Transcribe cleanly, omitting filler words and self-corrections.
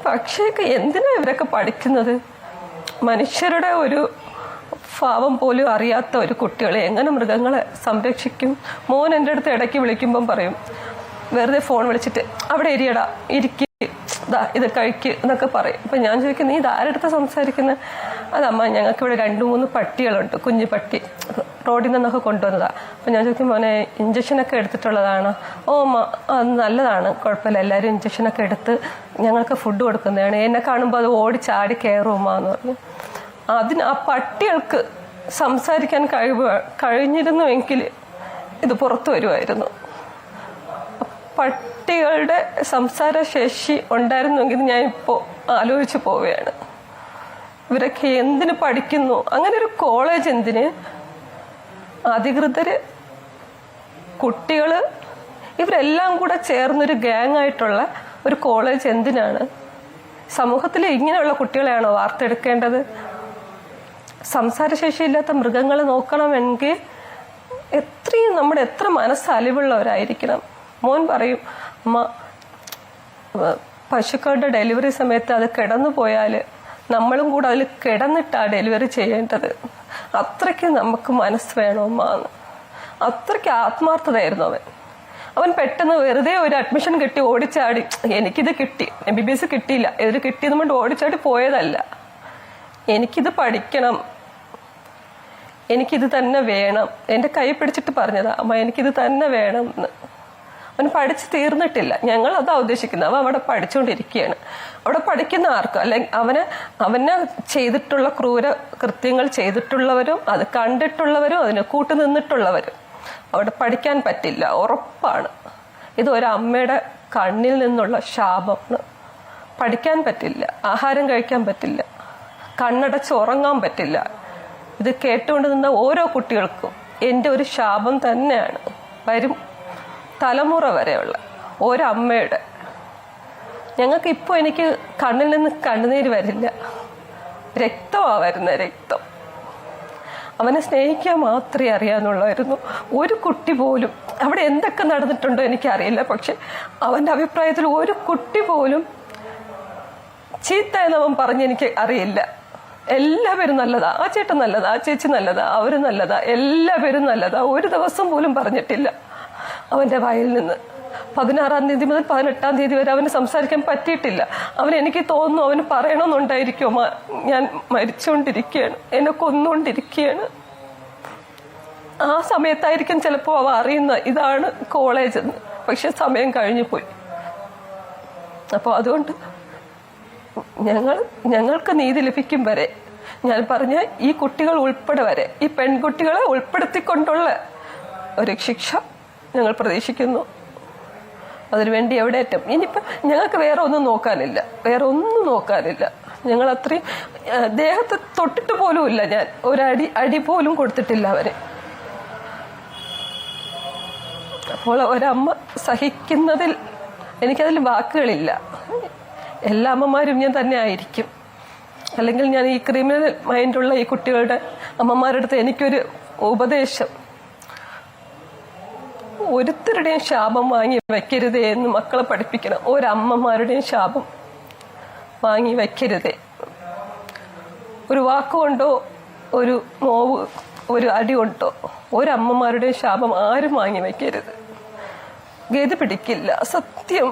പക്ഷേ എന്തിനാ ഇവരൊക്കെ പഠിക്കുന്നത്? മനുഷ്യരുടെ ഒരു ഭാവം പോലും അറിയാത്ത ഒരു കുട്ടികളെ എങ്ങനെ മൃഗങ്ങളെ സംരക്ഷിക്കും? മോൻ എൻ്റെ അടുത്ത് ഇടയ്ക്ക് വിളിക്കുമ്പം പറയും, വെറുതെ ഫോൺ വിളിച്ചിട്ട് അവിടെ ഇരിയടാ, ഇരിക്ക്, ഇത് കഴിക്ക് എന്നൊക്കെ പറയും. അപ്പം ഞാൻ ചോദിക്കും, നീ ഇതാരടുത്ത് സംസാരിക്കുന്നത്? അതമ്മ, ഞങ്ങൾക്കിവിടെ 2-3 പട്ടികളുണ്ട്, കുഞ്ഞു പട്ടി, റോഡിൽ നിന്നൊക്കെ കൊണ്ടുവന്നതാണ്. അപ്പം ഞാൻ ചോദിക്കും, മോനെ ഇഞ്ചക്ഷനൊക്കെ എടുത്തിട്ടുള്ളതാണ്? ഓ അത് നല്ലതാണ്, കുഴപ്പമില്ല, എല്ലാവരും ഇഞ്ചക്ഷനൊക്കെ എടുത്ത് ഞങ്ങൾക്ക് ഫുഡ് കൊടുക്കുന്നതാണ്. എന്നെ കാണുമ്പോൾ അത് ഓടിച്ചാടി കയറുമാന്ന് പറഞ്ഞു. ആ പട്ടികൾക്ക് സംസാരിക്കാൻ കഴിഞ്ഞിരുന്നുവെങ്കിൽ ഇത് പുറത്തു വരുമായിരുന്നു. പട്ടികളുടെ സംസാരശേഷി ഉണ്ടായിരുന്നുവെങ്കിൽ ഞാൻ ഇപ്പോൾ ആലോചിച്ച് പോവുകയാണ്. ഇവരൊക്കെ എന്തിന് പഠിക്കുന്നു? അങ്ങനെ ഒരു കോളേജ് എന്തിന്? അധികൃതര്, കുട്ടികള്, ഇവരെല്ലാം കൂടെ ചേർന്നൊരു ഗ്യാങ് ആയിട്ടുള്ള ഒരു കോളേജ് എന്തിനാണ്? സമൂഹത്തിൽ ഇങ്ങനെയുള്ള കുട്ടികളെയാണോ വാർത്തെടുക്കേണ്ടത്? സംസാരശേഷിയില്ലാത്ത മൃഗങ്ങളെ നോക്കണമെങ്കിൽ എത്ര മനസ്സലിവുള്ളവരായിരിക്കണം. മോൻ പറയും, അമ്മ, പശുക്കളുടെ ഡെലിവറി സമയത്ത് അത് കിടന്നു പോയാൽ നമ്മളും കൂടെ അതിൽ കിടന്നിട്ടാണ് ഡെലിവറി ചെയ്യേണ്ടത്. അത്രയ്ക്ക് നമുക്ക് മനസ്സ് വേണമെന്ന്. അത്രയ്ക്ക് ആത്മാർത്ഥതയായിരുന്നു അവൻ പെട്ടെന്ന് വെറുതെ ഒരു അഡ്മിഷൻ കിട്ടി ഓടിച്ചാടി, എനിക്കിത് കിട്ടി, MBBS കിട്ടിയില്ല, ഇത് കിട്ടിയെന്ന് കൊണ്ട് ഓടിച്ചാടി പോയതല്ല. എനിക്കിത് പഠിക്കണം, എനിക്കിത് തന്നെ വേണം. എൻ്റെ കൈ പിടിച്ചിട്ട് പറഞ്ഞതാ, അമ്മ എനിക്കിത് തന്നെ വേണം എന്ന്. അവൻ പഠിച്ച് തീർന്നിട്ടില്ല. ഞങ്ങൾ അതാ ഉദ്ദേശിക്കുന്നത്. അവൻ അവിടെ പഠിച്ചുകൊണ്ടിരിക്കുകയാണ്. അവിടെ പഠിക്കുന്ന ആർക്കും, അല്ലെങ്കിൽ അവനെ ചെയ്തിട്ടുള്ള ക്രൂര കൃത്യങ്ങൾ ചെയ്തിട്ടുള്ളവരും അത് കണ്ടിട്ടുള്ളവരും അതിന് കൂട്ടുനിന്നിട്ടുള്ളവരും അവിടെ പഠിക്കാൻ പറ്റില്ല, ഉറപ്പാണ്. ഇത് ഒരമ്മയുടെ കണ്ണിൽ നിന്നുള്ള ശാപമാണ്. പഠിക്കാൻ പറ്റില്ല, ആഹാരം കഴിക്കാൻ പറ്റില്ല, കണ്ണടച്ച് ഉറങ്ങാൻ പറ്റില്ല. ഇത് കേട്ടുകൊണ്ട് നിന്ന ഓരോ കുട്ടികൾക്കും എൻ്റെ ഒരു ശാപം തന്നെയാണ്. വരും തലമുറ വരെയുള്ള ഒരമ്മയുടെ. ഞങ്ങൾക്ക് ഇപ്പോൾ എനിക്ക് കണ്ണിൽ നിന്ന് കണ്ണുനീര് വരില്ല, രക്തമാണ് വരുന്നത്, രക്തം. അവനെ സ്നേഹിക്കാൻ മാത്രമേ അറിയാന്നുള്ളായിരുന്നു. ഒരു കുട്ടി പോലും അവിടെ എന്തൊക്കെ നടന്നിട്ടുണ്ടോ എനിക്കറിയില്ല, പക്ഷെ അവൻ്റെ അഭിപ്രായത്തിൽ ഒരു കുട്ടി പോലും ചീത്ത എന്നവൻ പറഞ്ഞെനിക്ക് അറിയില്ല. എല്ലാവരും നല്ലതാ, ആ ചേട്ടൻ നല്ലതാ, ആ ചേച്ചി നല്ലതാ, അവര് നല്ലതാ, എല്ലാവരും നല്ലതാ, ഒരു ദിവസം പോലും പറഞ്ഞിട്ടില്ല അവൻ്റെ വായിൽ നിന്ന്. 16-ാം തീയതി മുതൽ 18-ാം തീയതി വരെ അവന് സംസാരിക്കാൻ പറ്റിയിട്ടില്ല. എനിക്ക് തോന്നുന്നു അവന് പറയണമെന്നുണ്ടായിരിക്കും, ഞാൻ മരിച്ചുകൊണ്ടിരിക്കുകയാണ്, എന്നെ കൊന്നുകൊണ്ടിരിക്കുകയാണ്. ആ സമയത്തായിരിക്കും ചിലപ്പോൾ അവ അറിയുന്ന ഇതാണ് കോളേജ് എന്ന്. പക്ഷെ സമയം കഴിഞ്ഞു പോയി. അപ്പോൾ അതുകൊണ്ട് ഞങ്ങൾക്ക് നീതി ലഭിക്കും വരെ, ഞാൻ പറഞ്ഞ ഈ കുട്ടികൾ ഉൾപ്പെടെ വരെ, ഈ പെൺകുട്ടികളെ ഉൾപ്പെടുത്തിക്കൊണ്ടുള്ള ഒരു ശിക്ഷ ഞങ്ങൾ പ്രതീക്ഷിക്കുന്നു. അതിനുവേണ്ടി എവിടെ അറ്റം. ഇനിയിപ്പം ഞങ്ങൾക്ക് വേറെ ഒന്നും നോക്കാനില്ല. ഞങ്ങൾ അത്രയും ദേഹത്ത് തൊട്ടിട്ട് പോലും ഇല്ല. ഞാൻ അടി പോലും കൊടുത്തിട്ടില്ല അവരെ. അപ്പോൾ ഒരമ്മ സഹിക്കുന്നതിൽ എനിക്കതിൽ വാക്കുകളില്ല. എല്ലാ അമ്മമാരും ഞാൻ തന്നെ ആയിരിക്കും. അല്ലെങ്കിൽ ഞാൻ ഈ ക്രിമിനൽ മൈൻഡുള്ള ഈ കുട്ടികളുടെ അമ്മമാരുടെ അടുത്ത് എനിക്കൊരു ഉപദേശം, ഒരുത്തരുടെയും ശാപം വാങ്ങി വയ്ക്കരുതേ എന്ന് മക്കളെ പഠിപ്പിക്കണം. ഒരമ്മമാരുടെയും ശാപം വാങ്ങി വയ്ക്കരുതേ. ഒരു വാക്കുകൊണ്ടോ ഒരു നോവ്, ഒരു അടി കൊണ്ടോ ഒരമ്മമാരുടെയും ശാപം ആരും വാങ്ങി വയ്ക്കരുത്. ഗതി പിടിക്കില്ല, സത്യം.